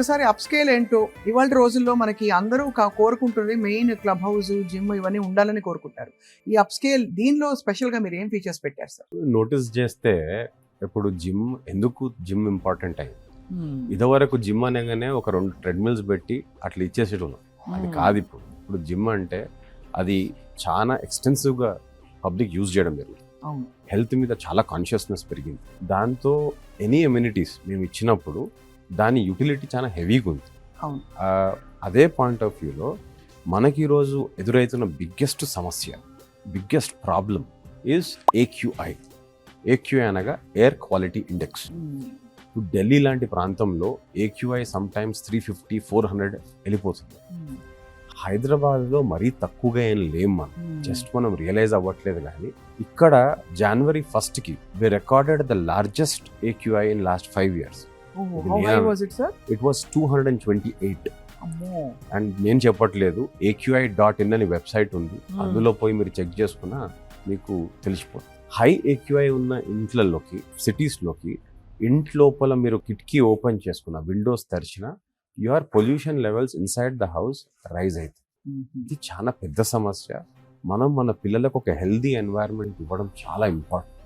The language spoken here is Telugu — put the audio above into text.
ఒక్కసారి అప్ స్కేల్ ఏంటో ఇవాళ రోజుల్లో మనకి అందరూ కోరుకుంటుంది మెయిన్ క్లబ్ హౌస్ జిమ్ ఇవన్నీ ఉండాలని కోరుకుంటారు. ఈ అప్ స్కేల్ దీనిలో స్పెషల్ గా మీరు ఏం ఫీచర్స్ పెట్టారు సార్? నోటీస్ చేస్తే ఇప్పుడు ఎందుకు జిమ్ ఇంపార్టెంట్ అయింది. ఇదివరకు జిమ్ అనగానే ఒక 2 ట్రెడ్మిల్స్ పెట్టి అట్లా ఇచ్చేసేటోళ్ళం. అది కాదు ఇప్పుడు జిమ్ అంటే అది చాలా ఎక్స్టెన్సివ్గా పబ్లిక్ యూజ్ చేయడం జరుగుతుంది. హెల్త్ మీద చాలా కాన్షియస్నెస్ పెరిగింది. దాంతో ఎనీ ఎమ్యూనిటీస్ మేము ఇచ్చినప్పుడు దాని యూటిలిటీ చాలా హెవీగా ఉంది. అదే పాయింట్ ఆఫ్ వ్యూలో మనకి ఈరోజు ఎదురవుతున్న బిగ్గెస్ట్ సమస్య, biggest problem is AQI. AQI అనగా ఎయిర్ క్వాలిటీ ఇండెక్స్. ఇప్పుడు ఢిల్లీ లాంటి ప్రాంతంలో AQI సమ్టైమ్స్ 350, 400 వెళ్ళిపోతుంది. హైదరాబాద్లో మరీ తక్కువగా ఏం లేం మనం, జస్ట్ మనం రియలైజ్ అవ్వట్లేదు. కానీ ఇక్కడ January 1st we recorded the largest AQI in last 5 years. How high was it, sir? It was 228. And నేను చెప్పట్లేదు, AQI.in అని వెబ్సైట్ ఉంది, అందులో పోయి మీరు చెక్ చేసుకున్నా మీకు తెలిసిపోతుంది. హై AQI ఉన్న ఇంట్లలోకి, సిటీస్లోకి, ఇంట్లోపల మీరు కిటికీ ఓపెన్ చేసుకున్న, విండోస్ తెరిచిన, your pollution levels inside the house rise అవుతుంది. ఇది చాలా పెద్ద సమస్య. మనం మన పిల్లలకు ఒక హెల్దీ ఎన్వైరన్మెంట్ ఇవ్వడం చాలా ఇంపార్టెంట్.